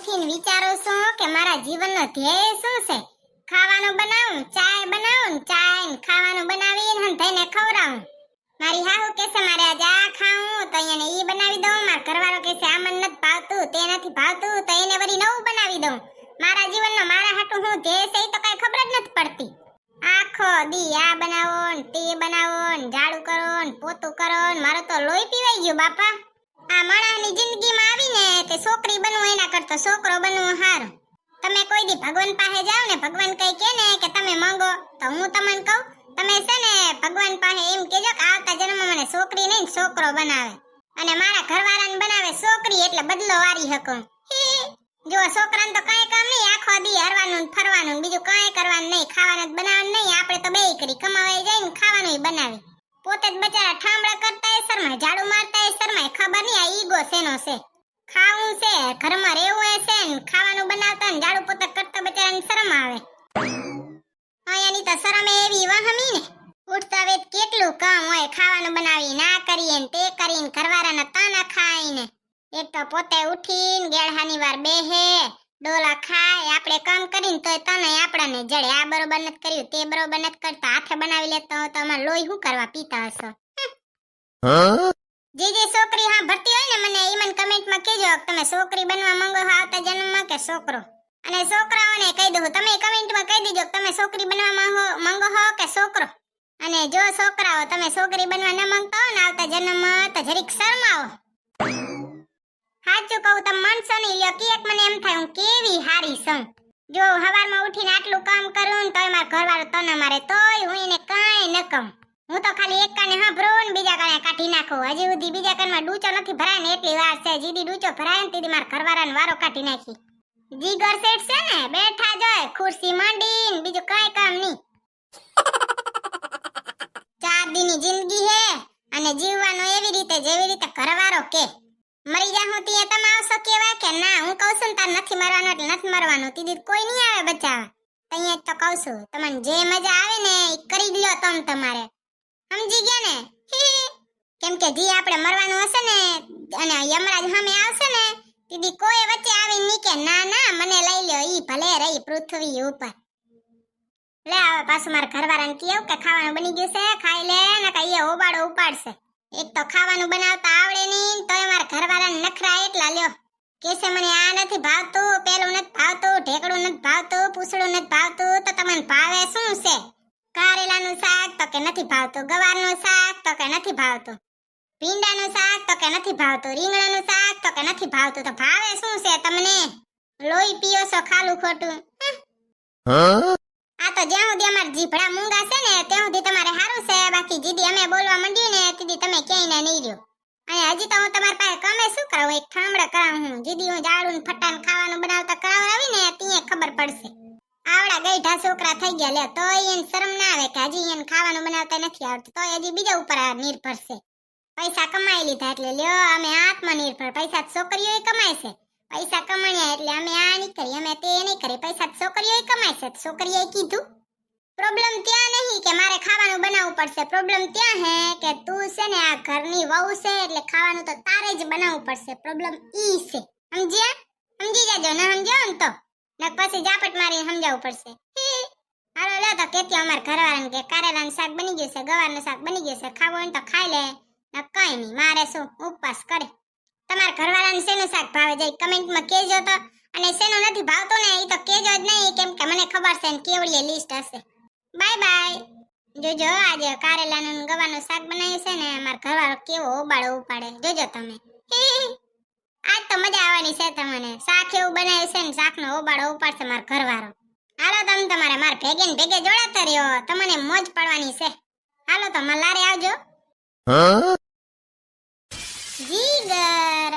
ઉઠીને વિચારું છું કે મારા જીવનનો ધ્યેય શું છે. ખાવાનું બનાવું, ચાય બનાવું, ચાય ને ખાવાનું બનાવીને હંધાઈને ખવડાવું. મારી હાહુ કહેશે મારે આજે આ ખાવું તો એને ઈ બનાવી દઉં. મારા ઘરવાળો કહેશે આ મને નથી ભાવતું, તે નથી ભાવતું તો એને વળી નવું બનાવી દઉં. મારા જીવનનો મારા હાટુ હું ધ્યેય છે ઈ તો કઈ ખબર જ નથી પડતી. આખો દી આ બનાવો ને તે બનાવો ને ઝાડુ કરો ને પોતું કરો ને મારો તો લોહી પીવાઈ ગયું બાપા. આ માણસની જિંદગીમાં આવીને તે છોકરી બનવું એના કરતા છોકરો બનવું સારું. તમે કોઈ દી ભગવાન પાસે જાવ ને ભગવાન કઈ કે ને કે તમે માંગો તો હું તમને કહું તમે છે ને ભગવાન પાસે એમ કહેજો કે આવતા જન્મમાં મને છોકરી નહીં છોકરો બનાવે અને મારા ઘરવાળાને બનાવે છોકરી એટલે બદલો વારી શકું. જો છોકરાને તો કઈ કામ નહીં, આખો દી હરવાનું ફરવાનું બીજું કઈ કરવાનું નહીં, ખાવાનું જ બનાવવાનું નહીં. આપણે તો બેય કરી કમાવાઈ જાય ને ખાવાનું બનાવી. પોતે જ બચારા ઠામડા કરતા એ શરમાય, ઝાડુ મારતા એ શરમાય. ખબર નહીં આ ઈગો શેનો છે. ખાવું છે, ઘરમાં રહેવું છે ને ખાવાનું બનાવતા ને ઝાડુ પોતા કરતા બચારાને શરમ આવે. અહીંયાની તો શરમ એવી વહમી ને ઉઠતા વેત કેટલું કામ હોય, ખાવાનું બનાવી ના કરીએ ને તે કરીને ઘરવાળાના તાના ખાઈને. એક તો પોતે ઉઠીને ગેળહાની વાર બેહે ડોલા ખાય, આપણે કામ કરીને તોય તને આપણાને જડે. આ બરોબર નથી કર્યું, તે બરોબર નથી કરતા, હાથે બનાવી લેતા હો તો અમાર લોહી શું કરવા પીતા હશો. જે છોકરી હા ભરતી હોય ને મને ઈ મને કમેન્ટમાં કહેજો તમે છોકરી બનવા માંગો છો આવતા જન્મમાં કે છોકરો. અને છોકરાઓને કહી દઉં તમે કમેન્ટમાં કહી દેજો તમે છોકરી બનવા માંગો છો કે છોકરો. અને જો છોકરાઓ તમે છોકરી બનવા ન માંગતા હો ને આવતા જન્મમાં તો જરીક શરમાવો. સાચું કહું તમે માનશો નહીં લ્યો કે એક મને એમ થાય હું કેવી હારી છું. જો હવારમાં ઉઠીને આટલું કામ કરું ને તોય મારા ઘરવાળો તને મારે તોય હું એને કાંઈ ન કહું. હું તો ખાલી એક કાને હાંભળું ને બીજા કાને કાઢી નાખું. હજી સુધી બીજા કાનમાં ડૂચો નથી ભરાય ને એટલી વાર છે. જીદી ડૂચો ભરાય ને તેથી મારા ઘરવાળાને વારો કાઢી નાખી. જીગર સેટ છે ને બેઠા જોય ખુરશી માંડીને બીજું કાંઈ કામ નહીં. 4 દીની જિંદગી હે અને જીવવાનો એવી રીતે જેવી રીતે ઘરવાળો કે. મરી જા હું ત્યાં તમે આવશો કેવા કે ના હું કહું છું તાર નથી મરવાનું એટલે નથી મરવાનું. તીદી કોઈ નહીં આવે બચાવા. અહીંયા જ તો કહું છું તમને જે મજા આવે ને એ કરી જ લ્યો તમ તમારે. સમજી ગયા ને? કેમ કે જે આપણે મરવાનું હશે ને અને યમરાજ સામે આવશે ને તીદી કોઈ વચ્ચે આવીને નહીં કે ના ના મને લઈ લ્યો ઈ ભલે રહી પૃથ્વી ઉપર. લે આવે પાછું મારા ઘરવાળાને કેવું કે ખાવાનું બની ગયું છે ખાઈ લે ને કઈ એ હોબાળો ઉપાડશે. એક તો ખાવાનું બનાવતા આવડે નહીં તોય મારા ઘરવાળાને નખરા એટલા લ્યો કેસે મને આ નથી ભાવતું, પેલું નથી ભાવતું, ઢેકડું નથી ભાવતું, પૂછડું નથી ભાવતું. તો તમને ભાવે શું છે? કારેલાનું શાક તો કે નથી ભાવતું, ગવારનું શાક તો કે નથી ભાવતું, ભીંડાનું શાક તો કે નથી ભાવતું, રીંગણાનું શાક તો કે નથી ભાવતું. તો ભાવે શું છે તમને? લોહી પીઓ છો ખાલું ખોટું. આ તો જ્યાં સુધી અમાર જીભડા મૂંગા છે ને ત્યાં સુધી તમારે સારું છે. બાકી જીદી અમે બોલવા માંડીએ ને તેથી તમે ક્યાંય ના નહીં રહ્યો. અને હજી તો હું તમારા પાસે કમે શું કરાવું એક ઠામડા કરાવું હું. જીદી હું ઝાડું ને ફટાન ખાવાનું બનાવતા કરાવી ને ત્યાં ખબર પડશે. આવડા ગઈઢા છોકરા થઈ ગયા લે તોય એને શરમ ના આવે કે હજી એને ખાવાનું બનાવતા નથી આવડતું તોય હજી બીજા ઉપર નિર્ભર છે. પૈસા કમાઈ લીધા એટલે લ્યો અમે આત્મનિર્ભર. પૈસા છોકરીઓ કમાય છે, પૈસા કમાણ્યા એટલે અમે આ નહીં કરી અમે તે નહીં કરી. પૈસા છોકરીઓ કમાય છે. છોકરીએ કીધું પ્રોબ્લેમ ત્યાં નહીં કે મારે ખાવાનું બનાવવું પડશે. પ્રોબ્લેમ ત્યાં હે કે તું છે ને આ ઘરની વહુ છે એટલે ખાવાનું તો તારે જ બનાવવું પડશે. પ્રોબ્લેમ ઈ છે. સમજ્યા? સમજી જાજો ન સમજ્યો ને તો ને પછી જાપટ મારીને સમજાવવું પડશે. હાલો લે તો કેતી અમાર ઘરવાળાને કે કારેલાનું શાક બની ગયું છે, ગવારનું શાક બની ગયું છે, ખાવું હોય તો ખાઈ લે ને કઈ નહીં મારે શું ઉપવાસ કરે. તમારા ઘરવાળાને શેનું શાક ભાવે જાય કમેન્ટમાં કહેજો તો. અને શેનું નથી ભાવતું ને એ તો કહેજો જ નહીં કેમ કે મને ખબર છે ને કેવડી લિસ્ટ હશે. Bye bye. જોજો આજે કારેલાનું ગવાનું શાક બનાવ્યું છે ને અમારા ઘરવાળો કેવો ઓબાળો ઉપાડે જોજો તમે. આજ તો મજા આવવાની છે તમને. શાક એવું બનાવ્યું છે ને શાકનો ઓબાળો ઉપાડશે મારા ઘરવાળો. હાલો તમે તમારે માર ભેગે ને ભેગે જોડાતા રહ્યો તમને મોજ પડવાની છે. હાલો તો મલારે આવજો. જીગર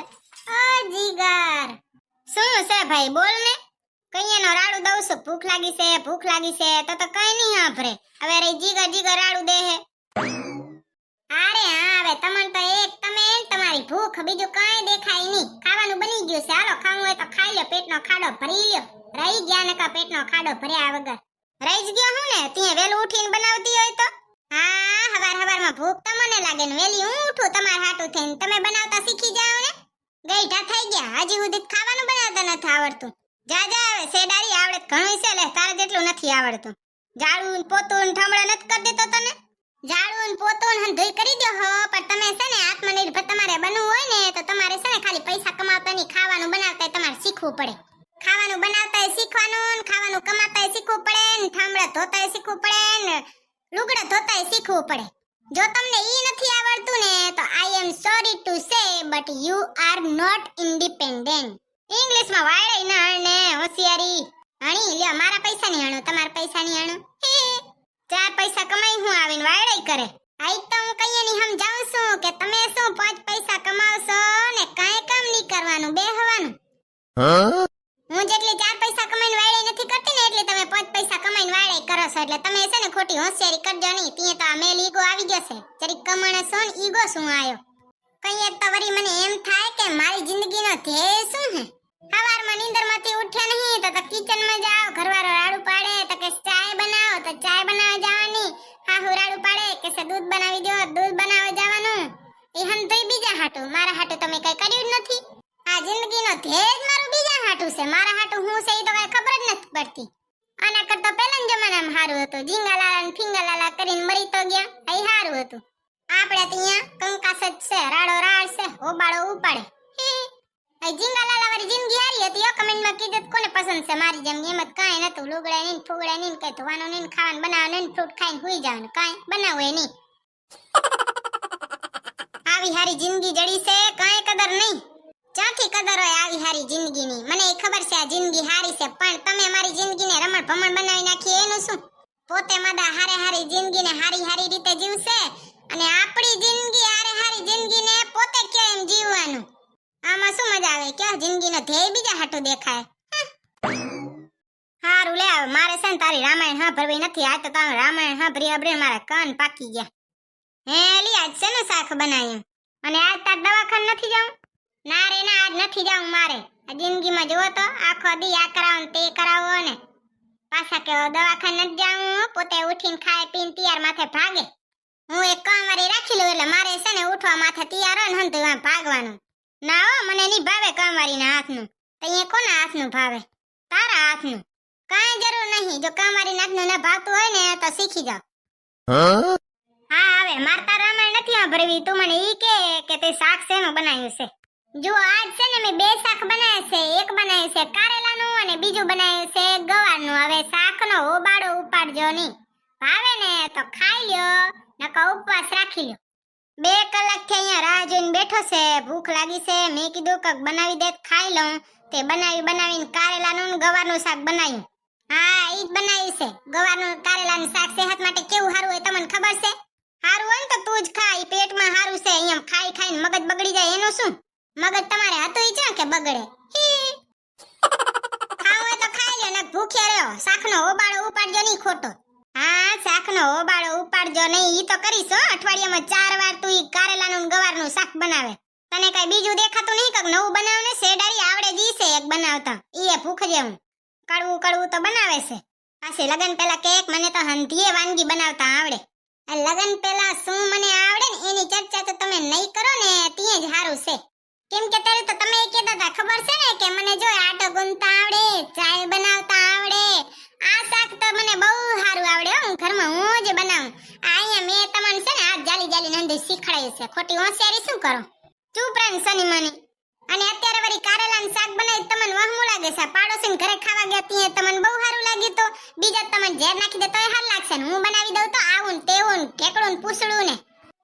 ઓ જીગર શું છે ભાઈ બોલ ને. કઈયાનો રાડું દઉં છું. ભૂખ લાગી છે ભૂખ લાગી છે તો કઈ નહીં સાંભળે. હવે રે જીગર જીગર રાડું દે હે. અરે હા હવે તમને તો એક તમે તમારી ભૂખ બીજું કઈ દેખાય નહીં. ખાવાનું બની ગયું છે હાલો ખાવું હોય તો ખાઈ લો. પેટનો ખાડો ભરી લ્યો. રહી ગયા નકા પેટનો ખાડો ભર્યા વગર રહી જ ગયો હું ને. ત્યાં વેલું ઉઠીને બનાવતી હોય તો હા હવાર હવારમાં ભૂખ તો મને લાગે ને વેલી હું ઉઠું તમારા હાટું થઈને તમે બનાવતા શીખી જાવ ને. ગઈઢા થઈ ગયા, હજી સુધી ખાવાનું બનાવતા નથી આવડતું. જા જા હવે શેડારી આવડે ઘણું છે, લે તારે જેટલું નથી આવડતું. ઝાડું ને પોતું ને ઠમડા નથી કરી દેતો તને? ઝાડું ને પોતું ને હંધોઈ કરી દો હો, પણ તમે છે ને આત્મનિર્ભર તમારે બનવું હોય ને તો તમારે છે ને ખાલી પૈસા કમાવતા નહીં, ખાવાનું બનાવતા તમારે શીખવું પડે. ખાવાનું બનાવતા શીખવાનું ને ખાવાનું કમાતા શીખવું પડે ને ઠમડા ધોતા શીખવું પડે ને લુગડા ધોતા શીખવું પડે. જો તમને ઈ નથી આવડતું ને તો I am sorry to say but you are not independent. ઇંગ્લિશમાં વાળે ના હણે હોશિયારી હણી લ્યો, મારા પૈસા ની હણો, તમારા પૈસા ની હણો. ચાર પૈસા કમાઈ હું આવીને વાળે કરે. આઈ તો હું કઈએ ની સમજાવું છું કે તમે શું 5 પૈસા કમાવશો ને કાંઈ કામ નહીં કરવાનું, બેહવાનું. હું જેટલી 4 પૈસા કમાઈને વાળે નથી કરતી ને એટલે તમે 5 પૈસા કમાઈને વાળે કરો છો. એટલે તમે છે ને ખોટી હોશિયારી કરજો નહીં, ત્યાં તો આ મેલ ઈગો આવી ગયો છે. જરીક કમણે છો ને ઈગો શું આયો. કઈ તો વરી મને એમ થાય કે મારી જિંદગીનો ધ્યેય શું હે. સવારમાં નીંદરમાંથી ઉઠ્યા નહીં તો કિચનમાં જાઓ, ઘરવાળો રાડું પાડે તો કે ચાય બનાવો તો ચાય બનાવવા જવાની, હાહુ રાડું પાડે કે સે દૂધ બનાવી દો, દૂધ બનાવવા જવાનું. એ હંતોય બીજા હાટું, મારા હાટું તમે કઈ કર્યું જ નથી. આ જિંદગીનો ધ્યેય જ મારું બીજા હાટું છે, મારા હાટું હું છે એ તો કઈ ખબર જ નથી પડતી. આના કરતા પહેલાના જમાનામાં સારું હતું, ઝીંગાલાલા ને ફિંગાલાલા કરીને મરી તો ગયા, એ સારું હતું. આપણે ત્યાં કંકાસ જ છે, રાડો રાડ છે, હોબાળો ઉપાડે. ઝીંગાલાલા વાળી જિંદગી હારી હતી. કમેન્ટમાં કીધું કોને પસંદ છે મારી જેમ. એમ જ કાંઈ નતું, લુગડા નહીં, ફૂગડા નહીં, કઈ ધોવાનું નહીં, ખાવાનું બનાવવાનું નહીં, ફ્રૂટ ખાઈને હુઈ જવાનું, કાંઈ બનાવવું નહીં. આવી હારી જિંદગી જડી છે, કાંઈ કદર નહીં. ચાથી કદર હોય આવી હારી જિંદગીની? મને એ ખબર છે આ જિંદગી હારી છે, પણ તમે મારી જિંદગીને રમણ ભમણ બનાવી નાખી એનું શું? પોતે માદા હારે હારી જિંદગીને હારી હારી રીતે જીવશે અને આપણી જિંદગી હારે હારી જિંદગીને પોતે ક્યાં એમ જીવવાનું? આમાં શું મજા આવે? ક્યાં જિંદગીનો ધ્યેય બીજા હાટું દેખાય. હારું લે, હવે મારે છે ને તારી રામાયણ સાંભળવી નથી. આ તો તમે રામાયણ સાંભળી સાંભળી મારા કાન પાકી ગયા. હે લી, આજ છે ને શાક બનાવ્યું અને આજ તાર દવાખાને નથી જાઉં? ના રે ના, આજ નથી જાઉં મારે. આ જિંદગીમાં જોવો તો આખો દી આ કરાવો ને તે કરાવો ને પાછા કે દવાખાને નથી જાઉં. પોતે ઉઠીને ખાય પીને તૈયાર માથે ભાગે. હું એક કામવાળી રાખી લઉં એટલે મારે છે ને ઉઠવા માથે તૈયાર હોય ને હંતું ભાગવાનું. ના હો, મને નહીં ભાવે કામવાળીના હાથનું. તઈએ કોના હાથનું ભાવે? તારા હાથનું. કાંઈ જરૂર નહીં, જો કામવાળીના હાથનું ના ભાવતું હોય ને તો શીખી જાવ. હા, હવે મારતા રામાયણ નથી સાંભળવી. તું મને ઈ કે તે શાક શેનું બનાવ્યું છે? જો આજ છે ને મેં 2 શાક બનાવ્યા છે. એક બનાવ્યું છે કારેલાનું અને બીજું બનાવ્યું છે ગવારનું. હવે શાકનો હોબાળો ઉપાડજો નહીં. ભાવે ને તો ખાઈ લ્યો, નકર ઉપવાસ રાખી લ્યો. 2 કલાકથી અહીંયા રાહ જોઈને બેઠો છે, ભૂખ લાગી છે. મેં કીધું કે બનાવી દે ખાઈ લઉં. તે બનાવીને કારેલાનું ને ગવારનું શાક બનાવ્યું. હા, ઈ જ બનાવ્યું છે. ગવારનું કારેલાનું શાક સેહત માટે કેવું સારું હોય તમને ખબર છે? સારું હોય ને તો તું જ ખા, ઈ પેટમાં સારું છે. અહીંયા ખાઈ ખાઈને મગજ બગડી જાય એનું શું? મગજ તમારે હતું ઈ છે કે બગડે? ખાવું હોય તો ખાઈ લ્યો ને ભૂખ્યા રહ્યો. શાકનો હોબાળો ઉપાડજો નહીં ખોટો. હા, શાકનો હોબાળો ઉપાડજો નહીં. ઈ તો કરીશ હો. અઠવાડિયામાં 4 વાર તું ઈ કારેલાનું ને ગવારનું શાક બનાવે. તને કઈ બીજું દેખાતું નહીં? કઈક નવું બનાવ ને? શેડારી આવડે જ છે એક બનાવતા. ઈ એ ભૂખ જેવું કડવું કડવું તો બનાવે છે. પાછી લગન પહેલા કેક મને તો હંધીએ વાનગી બનાવતા આવડે. આ લગન પહેલા શું મને આવડે ને એની ચર્ચા તો તમે નહીં કરો ને ત્યાં જ સારું છે. કેમ કે ત્યારે તો તમે કહેતા હતા ખબર છે ને કે મને જો આટો ગુંથતા આવડે, ચાય બનાવતા આવડે. આ શાક તો મને બહુ સારું આવડે. હું ઘરમાં હું જ બનાવું. અહીંયા મેં તમને છે ને આ જાલી જાલી નંદી શીખડાયું છે. ખોટી હોશિયારી શું કરો? ચૂપ રહે સની મની. અને અત્યારે વળી કારેલાનું શાક બનાવી તમને વહમું લાગે છે. પાડોશીને ઘરે ખાવા ગયા ત્યાં તમને બહુ સારું લાગ્યું તો બીજા તમને ઝેર નાખી દે તોય સારું લાગશે ને હું બનાવી દઉં તો આવું ને તેવું ને ઢેકડું ને પૂછડું ને.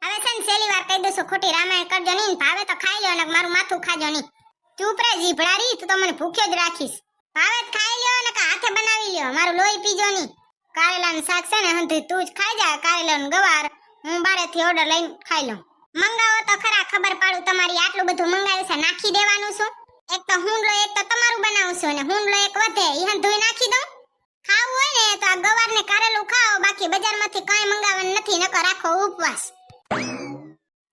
હવે છે ને છેલ્લી વાર કહી દઉં છું, ખોટી રામાયણ કરજો નહીં. ભાવે તો ખાઈ લ્યો ને મારું માથું ખાજો નહીં. ચૂપ રહે જીભડારી, તું તો મને ભૂખ્યો જ રાખીશ. ભાવે તો ખાઈ લ્યો ને હાથે બનાવી લ્યો, મારું લોહી પીજો નહીં. કારેલાનું શાક છે ને હંધી તું જ ખાઈ જા. કારેલાનું ગવાર હું બારેથી ઓર્ડર લઈને ખાઈ લઉં. મંગાવો તો ખરા, ખબર પાડું તમારી. આટલું બધું મંગાવ્યું છે, નાખી દેવાનું છું. એક તો હુંડલો એક તો તમારું બનાવું છું ને હુંડલો એક વધે ઈ હંધુય નાખી દઉં. ખાવું હોય ને તો આ ગવાર ને કારેલું ખાઓ, બાકી બજારમાંથી કાંઈ મંગાવવાનું નથી. નકર રાખો ઉપવાસ.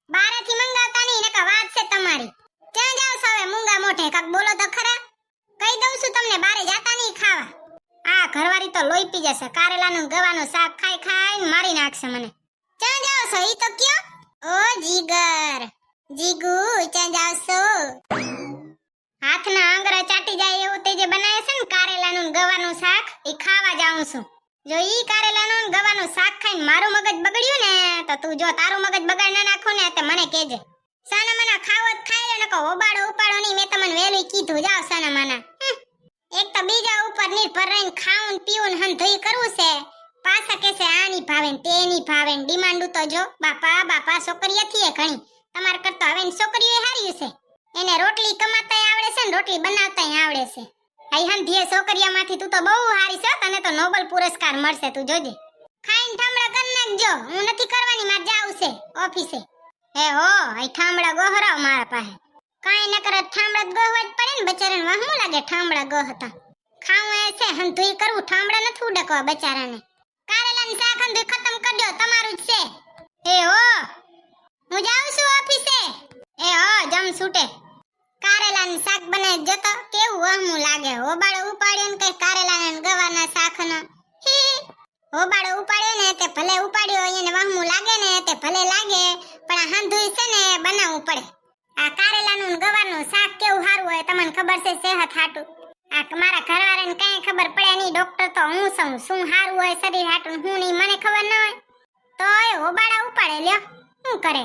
બારેથી મંગાવતા નહીં, નકર વાત છે તમારી. ક્યાં જાવ છો હવે મૂંગા મોઢે? કાક બોલો તો ખરા. કહી દઉં છું તમને, બારે જાતા નહીં ખાવા. આ ઘરવાળી તો લોહી પી જશે. કારેલાનું ગવાનું શાક ખાઈ ખાઈને મારી નાખશે મને. ક્યાં જાવ છો ઈ તો કયો? ઓ જીગર, જીગુ ક્યાં જાવ છો? હાથના આંગળા ચાટી જાય એવું તે જે બનાવે છે ને કારેલાનું ને ગવાનું શાક એ ખાવા જાઉં છું. જો ઈ કારેલાનું ને ગવાનું શાક ખાઈને મારું મગજ બગડ્યું ને તો તું જો તારું મગજ બગાડ ના નાખું ને તો મને કહેજે. સાના માના ખાવો જ ખાઈ લે નકો ઓબાડો ઉપાડો નહીં, મેં તમને વેલું કીધું. જાવ સાના માના. એક તો બીજા ઉપર નિર્ભર રહીને ખાવું ને પીવું ને હંધોઈ કરવું છે, પાછા કેસે આ નહીં ભાવે ને તે નહીં ભાવે ને ડિમાન્ડ તો જો બાપા બાપા છોકરીયાથી ઘણી તમાર કરતા હવે છોકરીઓ હાર્યું છે. એને રોટલી કમાતાય આવડે છે ને રોટલી બનાવતાય આવડે છે. આઈ હંધીએ છોકરીયામાંથી તું તો બહુ હારી છે, તને તો નોબેલ પુરસ્કાર મળશે. તું જોજે ખાઈને ઠામડા કરી નાખજો. હું નથી કરવાની, મારે જાવું છે ઓફિસે. હે હો આઈ ઠામડા ગોહરાવ મારા પાસે. કાઈ ન કરે ઠામડા ગોહવા જ પડે ને બચારાને. વાહું લાગે ઠામડા ગોહતા. ખાવું એ છે હંધુઈ કરવું, ઠામડા નથી ઉડકવા બચારાને. કારેલાનું શાક હંધુઈ ખતમ કરજો, તમારું જ છે. એ હો હું જાઉં છું ઓફિસે. એ હો જમ છૂટે. કારેલાનું શાક બનાવી જતો કેવું વહમું લાગે. હોબાળો ઉપાડ્યો ને કઈ કારેલાના ગવાના શાકનો. હોબાળો ઉપાડ્યો ને તે ભલે ઉપાડ્યો એને વહમું લાગે ને તે ભલે લાગે, પણ આ હંધુઈ છે ને બનાવવું પડે. આ કારેલાનું ગવાનું શાક કેવું સારું હોય તમને ખબર છે સેહત હાટું. આ મારા ઘરવાળાને કઈ ખબર પડે નહીં, ડોક્ટર તો હું છું. શું સારું હોય શરીર હાટું હું નહીં મને ખબર ન હોય તો એ હોબાળા ઉપાડે લ્યો. શું કરે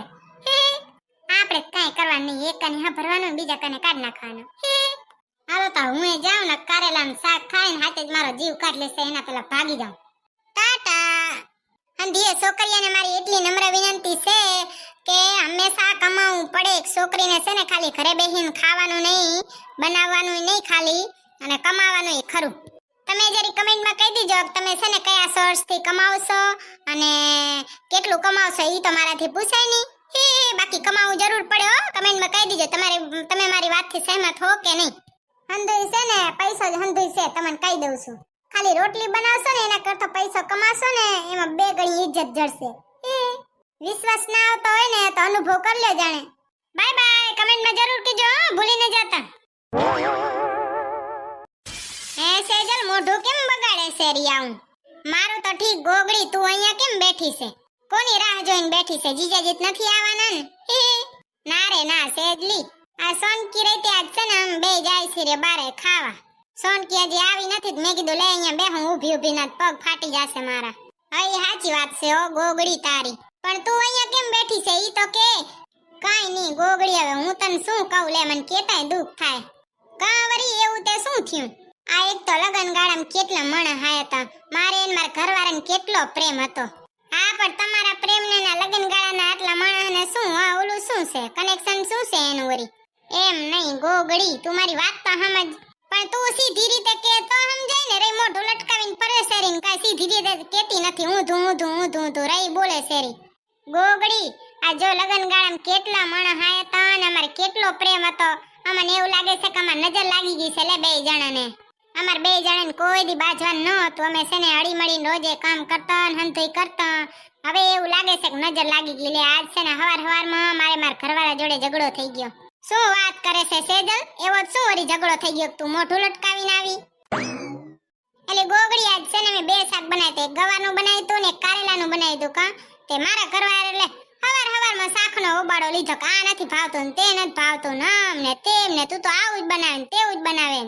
આપણે કઈ કરવાનું નહીં, એક કને હા ભરવાનું બીજા કને કાઢ નાખવાનું. હાલો તો હું જાઉં ને કારેલાનું શાક ખાઈને હાથે જ મારો જીવ કાઢ લેશે એના પેલા ભાગી જાઉં. ટાટા. અંધીએ છોકરીઓને મારી એટલી નમ્ર વિનંતી છે કે હંમેશા કમાવું પડે. એક છોકરીને છે ને ખાલી ઘરે બેસીને ખાવાનું નહીં, બનાવવાનું નહીં ખાલી, અને કમાવાનું ખરું. તમે જરી કમેન્ટમાં કહી દીજો તમે છે ને કયા સોર્સથી કમાવશો અને કેટલું કમાવશો. ઈ તો મારાથી પૂછાય નહીં. બાકી કમાવું જરૂર પડે હો. કમેન્ટમાં કહી દીજો તમે મારી વાતથી સહેમત હો કે નહીં. હંધુઈ છે ને પૈસો જ હંધુઈ છે, તમને કહી દઉં છું. ખાલી રોટલી બનાવશો ને એના કરતા પૈસો કમાશો ને એમાં બે ગણી ઇજ્જત જડશે. વિશ્વાસ ના આવતો હોય ને તો અનુભવ કરી લે જાણે. Bye bye. કમેન્ટમાં જરૂર કીજો, ભૂલી ન જતા. સેજલ મોઢું કેમ બગાડે છે રિયાઉં? મારું તો ઠીક ગોગડી, તું અહીંયા કેમ બેઠી છે? કોની રાહ જોઈને બેઠી છે? જીજાજીત નથી આવવાના ને? ના રે ના સેજલી, આ સોનકી રહેતી આજ છે ને બે જાય છે રે બારે ખાવા. સોનકી હજી આવી નથી, મેં કીધું લે અહીંયા બે હું ઊભી ઊભી ના પગ ફાટી જશે મારા. હા સાચી વાત છે ઓ ગોગડી તારી, પણ તું અહીંયા કેમ બેઠી છે ઈ તો કે. કાઈ નહીં ગોગડી, હવે હું તને શું કહું લે, મને કેતાય દુઃખ થાય. કાંવરી એવું તે શું થયું? આ એક તો લગન ગાળામાં કેટલા મણ હાયા હતા, મારે ને મારા ઘરવાળાને કેટલો પ્રેમ હતો. હા પણ તમારા પ્રેમને ના લગન ગાળાના આટલા મણને શું ઓલું શું છે, કનેક્શન શું છે એનું વરી? એમ નહીં ગોગડી, તું મારી વાત તો સમજ. પણ તું સીધી રીતે કે તો સમજાય ને. રે મોઢું લટકાવીને પરે શેરીને કાઈ સીધી રીતે કેતી નથી. ઊંધું રહી બોલે શેરી. ગોગડી આ જો લગન ગાળામાં કેટલા મણ હાયા હતા અને અમારે કેટલો પ્રેમ હતો. અમને એવું લાગે છે કે અમાર નજર લાગી ગઈ છે લે બે જણાને. અમાર બે જણાને કોઈ દી બાજવાનું ન હતું. અમે છે ને હળી મળીને રોજે કામ કરતા ને હંધોઈ કરતા. હવે એવું લાગે છે કે નજર લાગી ગઈ લે. આજ છે ને હવારમાં મારે મારા ઘરવાળા જોડે ઝઘડો થઈ ગયો. શું વાત કરે છે સેજલ? એવો શું વળી ઝઘડો થઈ ગયો તું મોઢું લટકાવીને આવી? એટલે ગોગડી આજ છે ને મેં બે શાક બનાવ્યા, એક ગવાનું બનાવ્યું તું ને એક કારેલાનું બનાવ્યું તું. કા તે મારા ઘરવાળા એટલે હવારમાં શાકનો ઓબાળો લીધો કે આ નથી ભાવતું ને તે નથી ભાવતું ને આમ ને તેમ ને તું તો આવું જ બનાવે ને તેવું જ બનાવે.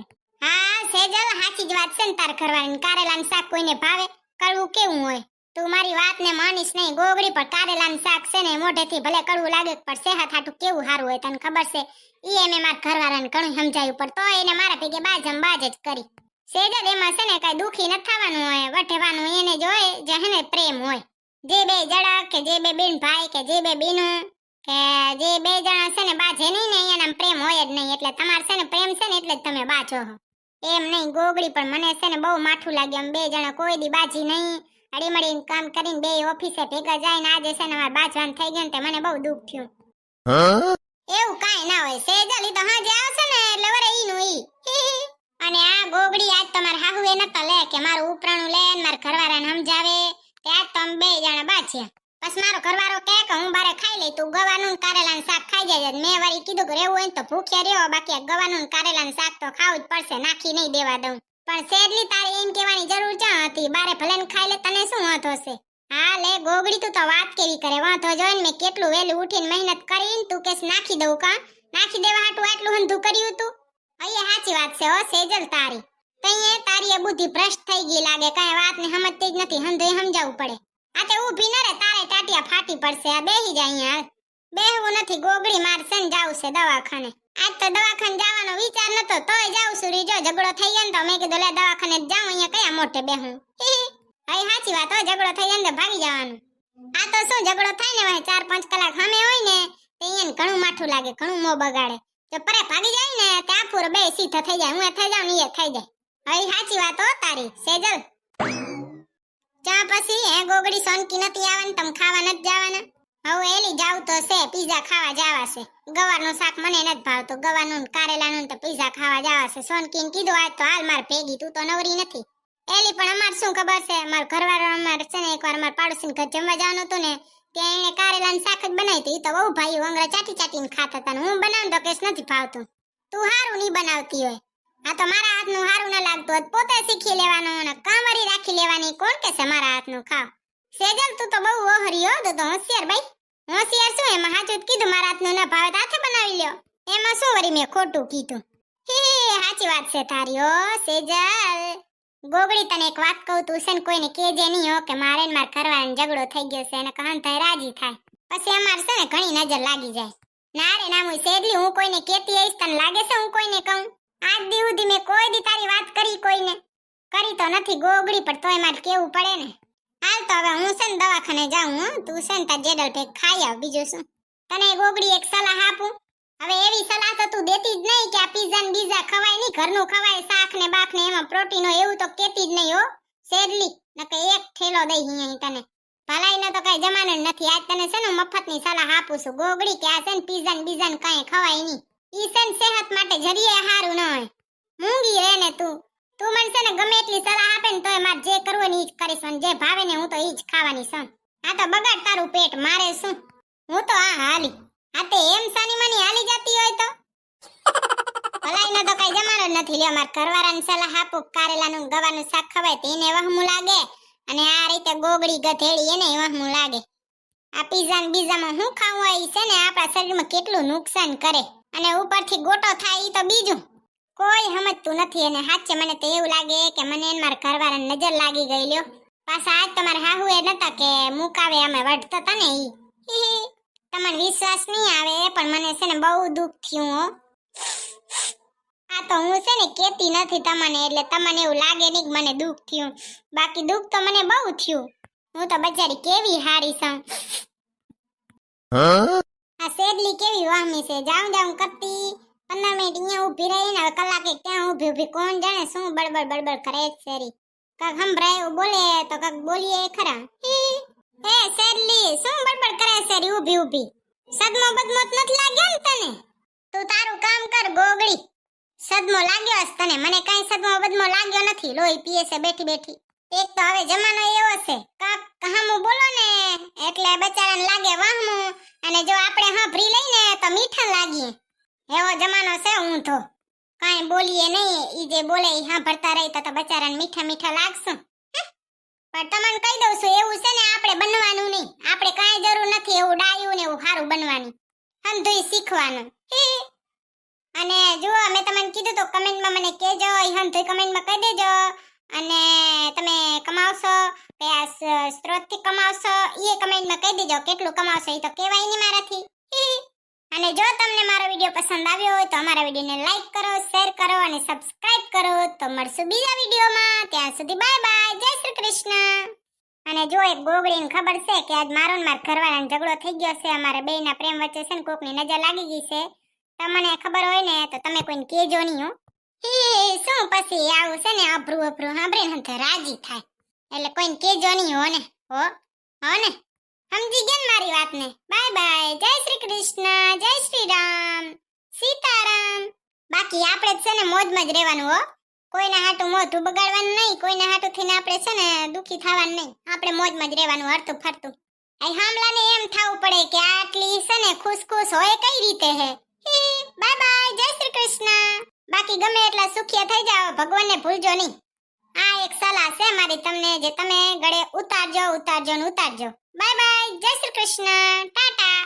હા સેજલ સાચી જ વાત છે ને તાર ઘરવાળાને. કારેલાનું શાક કોઈને ભાવે? કડવું કેવું હોય? તું મારી વાતને માનીશ નહીં ગોગડી, પણ કારેલાનું શાક છે ને મોઢેથી ભલે કડવું લાગે પણ સેહત હાટું કેવું સારું હોય તને ખબર છે. ઈ એમે મારા ઘરવાળાને ઘણું સમજાવ્યું પણ તો એને મારા ભેગે બાજ જ કરી. સેજલ એમાં છે ને કઈ દુખી ન થવાનું હોય, વઠવાનું એને જ હોય જે હેને પ્રેમ હોય. જે બે જડા કે જે બે બેન ભાઈ કે જે બે બેનું કે જે બે જણા છે ને બાજે નહીં ને એના પ્રેમ હોય જ નહીં. એટલે તમાર છે ને પ્રેમ છે ને એટલે જ તમે બાજો હો. એમ નહીં ગોગડી, પણ મને છે ને બહુ માઠું લાગ્યું. આમ બે જણા કોઈ દી બાજી નહીં, અડીમડીને કામ કરીને બે ઓફિસે ભેગા જાય ને આજે છે ને મારે બાજવાન થઈ ગયું તે મને બહુ દુઃખ થયું. એવું કાઈ ના હોય સેજલ, ઈ તો હાજે આવશે ને એટલે વરે ઈનું ઈ. અને આ ગોગડી આજ તમાર હાહુએ નતા લે કે મારું ઉપરાણું લે ને મારા ઘરવાળાને સમજાવે ત્યાં તો અમે બે જણા બાજ્યા. બસ મારો ઘરવાળો કહે કે હું બારે ખાઈ લઈ, તું ગવાનું ને કારેલાનું શાક ખાઈ જાય. મેં વળી કીધું કે રહેવું હોય તો ભૂખ્યા રહ્યો, બાકી ગવાનું ને કારેલાનું શાક તો ખાવું જ પડશે, નાખી નહીં દેવા દઉં. પણ સેજલી તારે એમ કહેવાની જરૂર ક્યાં હતી? બારે ભલે ને ખાઈ લે, તને શું વાંધો છે? હા લે ગોગડી તું તો વાત કેવી કરે? વાંધો જોઈને મેં કેટલું વહેલું ઉઠીને મહેનત કરીને તું કેસ નાખી દઉં. કા નાખી દેવા હાટું આટલું હંધું કર્યું તું? અહીંયા સાચી વાત છે હો સેજલ તારી. તઈએ તારી એ બુદ્ધિ ભ્રષ્ટ થઈ ગઈ લાગે, કાંઈ વાત ને સમજતી જ નથી, હંધોય સમજાવવું પડે. આ તે ઊભી ન રે, તારે ટાટિયા ફાટી પડશે. આ બેહી જા અહીંયા. બેહવું નથી ગોગડી, માર સન જાવું છે દવાખાને. આજ તો દવાખાને જવાનો વિચાર નતો, તોય જાઉં છું. રીજો ઝઘડો થઈ જાય ને તો મેં કીધું લે દવાખાને જ જાઉં, અહીંયા કયા મોટે બેહું. ભાઈ સાચી વાત હો, ઝઘડો થઈ જાય ને ભાગી જવાનું. આ તો શું ઝઘડો થાય ને 4-5 કલાક સામે હોય ને તે એને ઘણું માઠું લાગે, ઘણું મોં બગાડે. જો પરે ભાગી જાય ને તે આફુર બે સીધો થઈ જાય, હું થઈ જાઉં ને એ થઈ જાય. ભાઈ સાચી વાત હો તારી સેજલ. ચા પછી હે ગોગડી સોનકી નથી આવવાની, તમે ખાવા નથી જવાના? હવે એલી જાવ તો છે, પીઝા ખાવા જવા છે. ગવારનું શાક મને નથી ભાવતું, ગવારનું કારેલાનું તો પીઝા ખાવા જવા છે. સોનકીને કીધું આજ તો હાલ માર ભેગી, તું તો નવરી નથી. એલી પણ અમાર શું ખબર છે, માર ઘરવાળો અમાર છે ને એકવાર માર પાડોશીને ઘર જમવા જવાનું હતું ને ત્યાં એને કારેલાનું શાક જ બનાવી હતી. તો બહુ ભાઈ વંગરા ચાટી ચાટીને ખાતા હતા. હું બનાવું તો કેસ નથી ભાવતું. તું હારું નહીં બનાવતી હોય. આ તો મારા હાથનું હારું ન લાગતું હોય પોતે શીખી લેવાનું ને કામરી રાખી લેવાની. કોણ કે છે મારા હાથનું ખાવ? સેજલ તું તો બહુ ઓહરી હો, તો હોશિયાર ભાઈ. હોશિયાર શું, એમાં હાચું જ કીધું. મારા હાથનું ના ભાવે તો હાથે બનાવી લ્યો. એમાં શું વળી મેં ખોટું કીધું? હે સાચી વાત છે તારી હો સેજલ. ગોગડી તને એક વાત કહું, તું છે ને કોઈને કહેજે નહીં હો કે મારે ને માર ઘરવાળાને ઝઘડો થઈ ગયો છે, એને કહન થાય રાજી થાય. પછી અમાર છે ને ઘણી નજર લાગી જાય. ના રે ના હું સેજલી, હું કોઈને કહેતી આવીશ, તને લાગે છે હું કોઈને કહું? આજ દી સુધી મેં કોઈ દી તારી વાત કરી કોઈને? કરી તો નથી ગોગડી, પણ તોય મારે કેવું પડે ને. હાલ તો હવે હું છે ને દવાખાને જાઉં હું, તું છે ને તાર જેડલ ભેગ ખાઈ આવ. બીજું શું તને ગોગડી એક સલાહ આપું? હવે એવી સલાહ તો તું દેતી જ નહીં કે આ પીઝા ને બીઝા ખવાય નહીં, ઘરનું ખવાય, શાક ને બાક ને એમાં પ્રોટીન હોય, એવું તો કેતી જ નહીં હો શેરલી. નકે એક ઠેલો દઈ અહીં તને. ભલાઈનો તો કઈ જમાનો નથી. આજ તને છે ને મફતની સલાહ આપું છું ગોગડી, કે આ છે ને પીઝા ને બીઝા ને કઈ ખવાય નહીં. ઈ છે ને સેહત માટે જરીએ હારું ન હોય. મૂંગી રે ને તું મને છે ને ગમે એટલી સલાહ આપે ને તોય મારે જે કરવું ને ઈ જ કરીશ, અને જે ભાવે ને હું તો ઈ જ ખાવાની છું. આ તો બગાડ તારું પેટ, મારે શું? હું તો આ હાલી. આ તે એમ સાની મની હાલી જતી હોય તો ભલાઈનો તો કઈ જમાનો જ નથી. લ્યો માર ઘરવાળાને સલાહ આપું, કારેલાનું ગવાનું શાક ખવાય તો એને વહમું લાગે, અને આ રીતે ગોગડી ગધેડી એને વહમું લાગે. આ પીઝા ને બીઝામાં હું ખાવું હોય ઈ છે ને આપણા શરીરમાં કેટલું નુકસાન કરે, અને ઉપરથી ગોટો થાય ઈ તો બીજું. કોઈ સમજતું નથી. અને સાચે મને તો એવું લાગે કે મને મારા ઘરવાળાને નજર લાગી ગઈ. લ્યો પાછા આજ તમારા હાહુ એ નતા કે મુકાવે અમે વઢતા હતા ને ઈ. તમને વિશ્વાસ નહીં આવે પણ મને છે ને બહુ દુઃખ થયું હો. આ તો હું છે ને કેતી નથી તમને, એટલે તમને એવું લાગે નહીં કે મને દુઃખ થયું. બાકી દુઃખ તો મને બહુ થયું. હું તો બચારી કેવી હારી છું. આ સેડલી કેવી વાહમી છે, જાઉં કરતી 15 મિનિટ અહીંયા ઊભી રહી ને કલાકે ક્યાં ઊભી કોણ જાણે શું બળબડ કરે છે શેરી. કાક સંભળાય એવું બોલે તો કાક બોલીએ ખરા. હે સેડલી શું બળબડ કરે શેરી ઊભી? સદમો બદમો નથી લાગ્યો ને તને? તું તારું કામ કર ગોગડી. સદમો લાગ્યો હશે તને, મને કઈ સદમો બદમો લાગ્યો નથી. લોહી પીએ છે બેઠી. એક તો હવે જમાનો એવો છે કાક કહામું બોલો ને એટલે બચારાને લાગે વાહમું, અને જો આપણે સાંભળી લઈને તો મીઠા લાગીએ. એવો જમાનો છે. હું તો કાંઈ બોલીએ નહીં, ઈ જે બોલે ઈ સાંભળતા રહી તો બચારાને મીઠા લાગશું. પણ તમને કહી દઉં છું એવું છે ને આપણે બનવાનું નહીં. આપણે કાંઈ જરૂર નથી એવું ડાયું ને એવું સારું બનવાની, હંધુય શીખવાનું. અને જો મેં તમને કીધું તો કમેન્ટમાં મને કહેજો, ઈ હંધુય કમેન્ટમાં કહી દેજો. અને તમે કમાવશો કયા સ્ત્રોતથી કમાવશો એ કમેન્ટમાં કહી દેજો. કેટલું કમાવશો એ તો કહેવાય નહીં મારાથી. અને જો તમને મારો વિડિયો પસંદ આવ્યો હોય તો અમારા વિડિયોને લાઈક કરો, શેર કરો અને સબસ્ક્રાઇબ કરો. તો મળશું બીજા વિડિયોમાં. ત્યાં સુધી બાય બાય, જય શ્રી કૃષ્ણ. અને જો એક ગોગડીને ખબર છે કે આજ મારો ને મારા ઘરવાળાનો ઝઘડો થઈ ગયો છે. અમારા બેયના પ્રેમ વચ્ચે છે ને કોકની નજર લાગી ગઈ છે. તમને ખબર હોય ને તો તમે કોઈને કહેજો નહીં હો. શું પછી આવું છે ને અભરું સાંભળીને તો રાજી થાય, એટલે કોઈને કહેજો નહીં હો ને. હો ને સમજી ગયા ને મારી વાતને? બાય બાય, જય શ્રી કૃષ્ણ, જય શ્રી રામ, સીતારામ. બાકી આપણે છે ને મોજમાં જ રહેવાનું હો. કોઈના હાટું મોઢું બગાડવાનું નહીં, કોઈના હાટું થઈને આપણે છે ને દુખી થવાનું નહીં. આપણે મોજમાં જ રહેવાનું હરતું ફરતું. આ હામલાને એમ થાવું પડે કે આટલી છે ને ખુશ હોય કઈ રીતે હે. બાય બાય, જય શ્રી કૃષ્ણ. બાકી ગમે એટલા સુખિયા થઈ જાઓ, ભગવાનને ભૂલજો નહીં. આ એક સલાહ છે મારી તમને, જે તમે ગળે ઉતારજો. બાય બાય, જય શ્રી કૃષ્ણ, ટાટા.